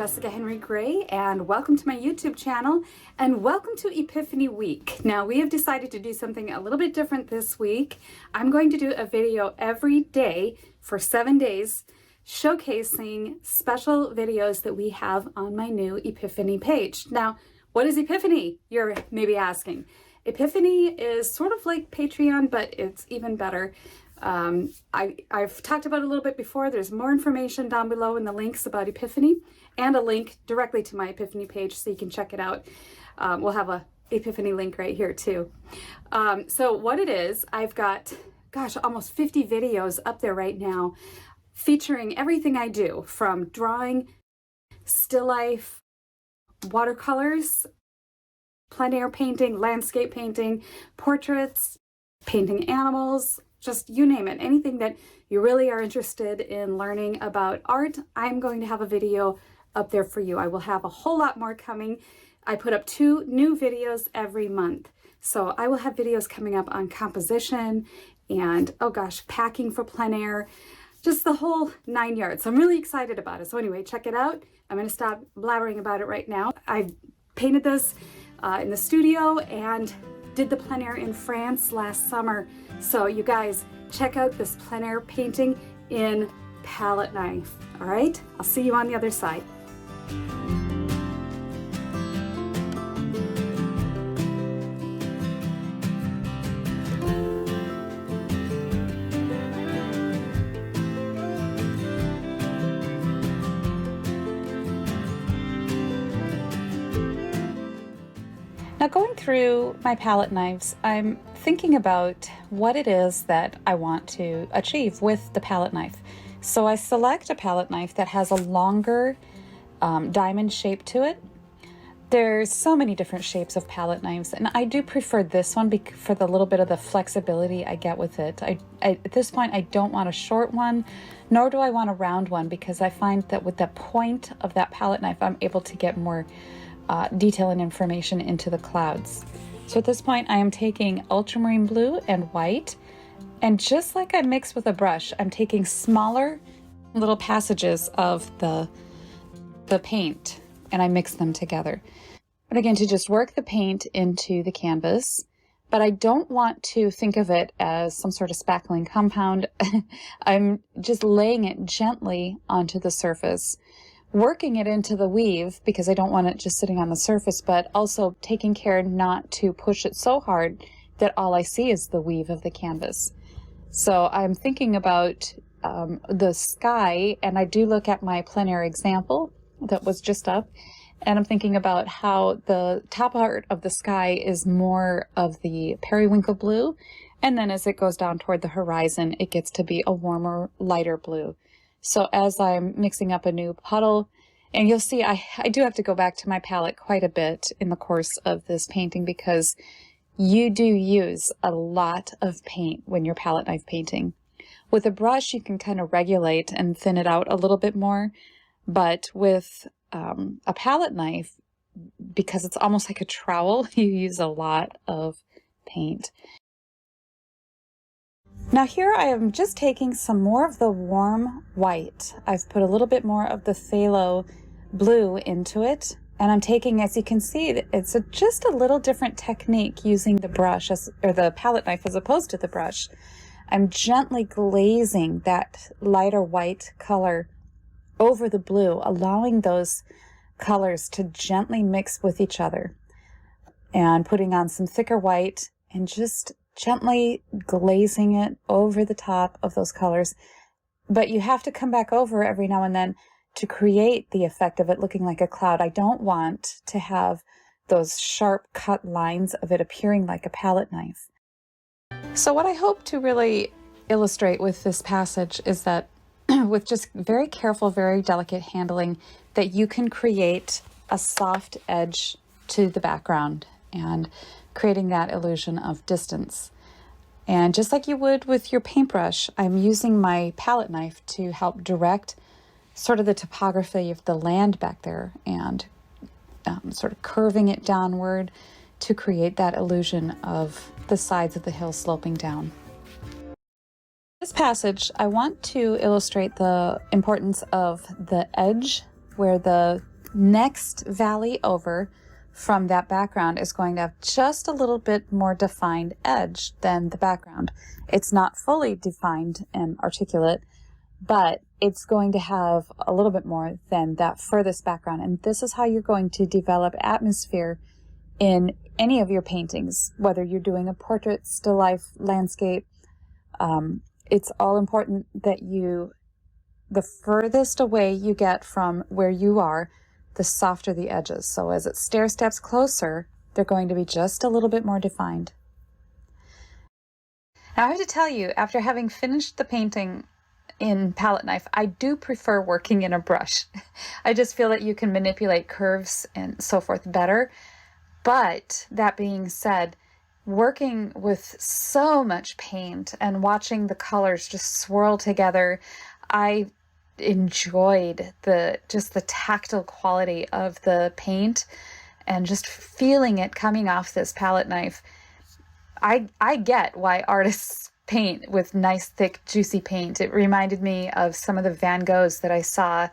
Jessica Henry Gray, and welcome to my YouTube channel, and welcome to Epiphany Week. Now, we have decided to do something a little bit different this week. I'm going to do a video every day for 7 days, showcasing special videos that we have on my new Epiphany page. Now, what is Epiphany? You're maybe asking. Epiphany is sort of like Patreon, but it's even better. I've talked about it a little bit before. There's more information down below in the links about Epiphany, and a link directly to my Epiphany page so you can check it out. We'll have a Epiphany link right here too. So what it is, I've got, gosh, almost 50 videos up there right now featuring everything I do, from drawing, still life, watercolors, plein air painting, landscape painting, portraits, painting animals, just you name it. Anything that you really are interested in learning about art, I'm going to have a video up there for you. I will have a whole lot more coming. I put up 2 new videos every month. So I will have videos coming up on composition and, oh gosh, packing for plein air, just the whole 9 yards. So I'm really excited about it. So anyway, check it out. I'm going to stop blabbering about it right now. I painted this in the studio and did the plein air in France last summer. So you guys, check out this plein air painting in palette knife. All right, I'll see you on the other side. Now, going through my palette knives, I'm thinking about what it is that I want to achieve with the palette knife. So I select a palette knife that has a longer diamond shape to it. There's so many different shapes of palette knives, and I do prefer this one for the little bit of the flexibility I get with it. At this point, I don't want a short one, nor do I want a round one, because I find that with the point of that palette knife, I'm able to get more detail and information into the clouds. So at this point, I am taking ultramarine blue and white, and just like I mix with a brush, I'm taking smaller little passages of the paint and I mix them together. And again, to just work the paint into the canvas, but I don't want to think of it as some sort of spackling compound. I'm just laying it gently onto the surface, working it into the weave because I don't want it just sitting on the surface, but also taking care not to push it so hard that all I see is the weave of the canvas. So I'm thinking about the sky, and I do look at my plein air example that was just up, and I'm thinking about how the top part of the sky is more of the periwinkle blue, and then as it goes down toward the horizon, it gets to be a warmer, lighter blue. So as I'm mixing up a new puddle, and you'll see I do have to go back to my palette quite a bit in the course of this painting, because you do use a lot of paint when you're palette knife painting. With a brush, you can kind of regulate and thin it out a little bit more, but with a palette knife, because it's almost like a trowel, you use a lot of paint. Now here I am just taking some more of the warm white. I've put a little bit more of the phthalo blue into it, and I'm taking, as you can see, it's just a little different technique using the brush or the palette knife as opposed to the brush. I'm gently glazing that lighter white color over the blue, allowing those colors to gently mix with each other, and putting on some thicker white and just gently glazing it over the top of those colors. But you have to come back over every now and then to create the effect of it looking like a cloud. I don't want to have those sharp cut lines of it appearing like a palette knife. So what I hope to really illustrate with this passage is that with just very careful, very delicate handling, that you can create a soft edge to the background and creating that illusion of distance. And just like you would with your paintbrush, I'm using my palette knife to help direct sort of the topography of the land back there, and sort of curving it downward to create that illusion of the sides of the hill sloping down. This passage, I want to illustrate the importance of the edge where the next valley over from that background is going to have just a little bit more defined edge than the background. It's not fully defined and articulate, but it's going to have a little bit more than that furthest background. And this is how you're going to develop atmosphere in any of your paintings, whether you're doing a portrait, still life, landscape. It's all important that the furthest away you get from where you are, the softer the edges. So as it stair steps closer, they're going to be just a little bit more defined. Now I have to tell you, after having finished the painting in palette knife, I do prefer working in a brush. I just feel that you can manipulate curves and so forth better. But that being said, working with so much paint and watching the colors just swirl together, I enjoyed just the tactile quality of the paint and just feeling it coming off this palette knife. I get why artists paint with nice, thick, juicy paint. It reminded me of some of the Van Goghs that I saw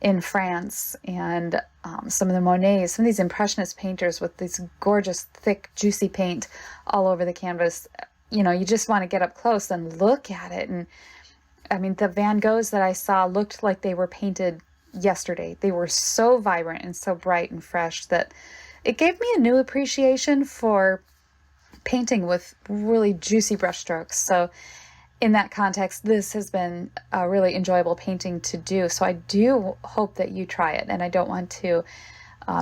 in France, and some of the Monets, some of these impressionist painters with this gorgeous, thick, juicy paint all over the canvas. You know, you just want to get up close and look at it. And I mean, the Van Goghs that I saw looked like they were painted yesterday. They were so vibrant and so bright and fresh that it gave me a new appreciation for painting with really juicy brushstrokes. So in that context, this has been a really enjoyable painting to do. So I do hope that you try it, and I don't want to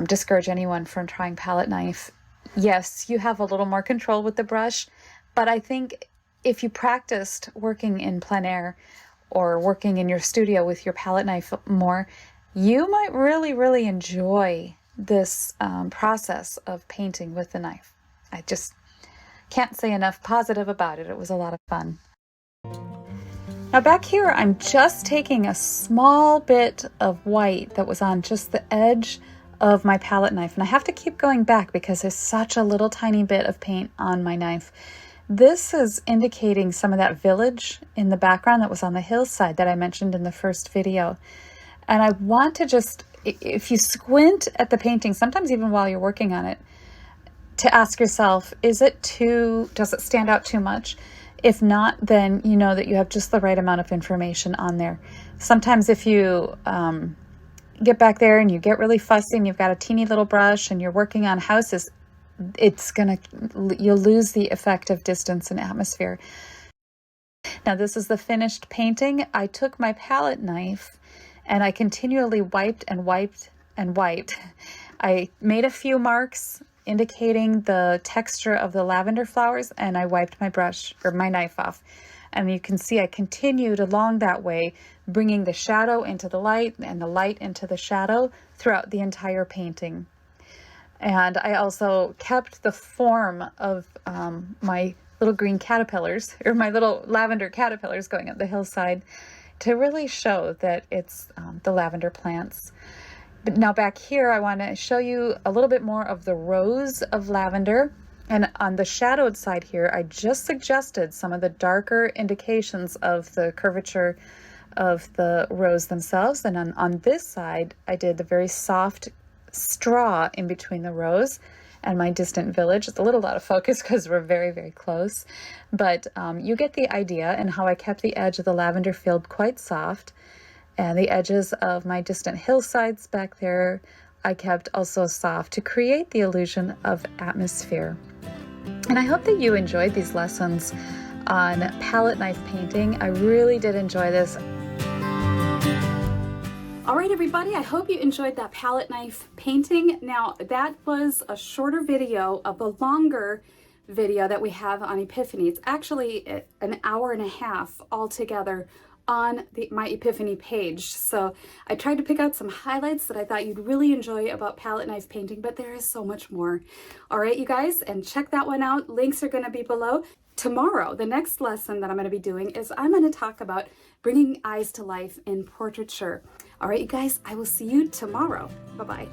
discourage anyone from trying palette knife. Yes, you have a little more control with the brush, but I think if you practiced working in plein air or working in your studio with your palette knife more, you might really, really enjoy this process of painting with the knife. I just can't say enough positive about it. It was a lot of fun. Now back here, I'm just taking a small bit of white that was on just the edge of my palette knife. And I have to keep going back because there's such a little tiny bit of paint on my knife. This is indicating some of that village in the background that was on the hillside that I mentioned in the first video. And I want to just, if you squint at the painting, sometimes even while you're working on it, to ask yourself, does it stand out too much? If not, then you know that you have just the right amount of information on there. Sometimes if you get back there and you get really fussy and you've got a teeny little brush and you're working on houses, you'll lose the effect of distance and atmosphere. Now this is the finished painting. I took my palette knife and I continually wiped and wiped and wiped. I made a few marks indicating the texture of the lavender flowers, and I wiped my knife off. And you can see I continued along that way, bringing the shadow into the light and the light into the shadow throughout the entire painting. And I also kept the form of my little green caterpillars, or my little lavender caterpillars going up the hillside, to really show that it's the lavender plants. But now back here, I want to show you a little bit more of the rows of lavender. And on the shadowed side here, I just suggested some of the darker indications of the curvature of the rows themselves. And on this side, I did the very soft straw in between the rows and my distant village. It's a little out of focus because we're very, very close. But you get the idea, and how I kept the edge of the lavender field quite soft. And the edges of my distant hillsides back there, I kept also soft to create the illusion of atmosphere. And I hope that you enjoyed these lessons on palette knife painting. I really did enjoy this. All right, everybody, I hope you enjoyed that palette knife painting. Now, that was a shorter video of the longer video that we have on Epiphany. It's actually an hour and a half altogether on my Epiphany page. So I tried to pick out some highlights that I thought you'd really enjoy about palette knife painting, but there is so much more. All right, you guys, and check that one out. Links are going to be below. Tomorrow, the next lesson that I'm going to be doing is I'm going to talk about bringing eyes to life in portraiture. All right, you guys, I will see you tomorrow. Bye-bye.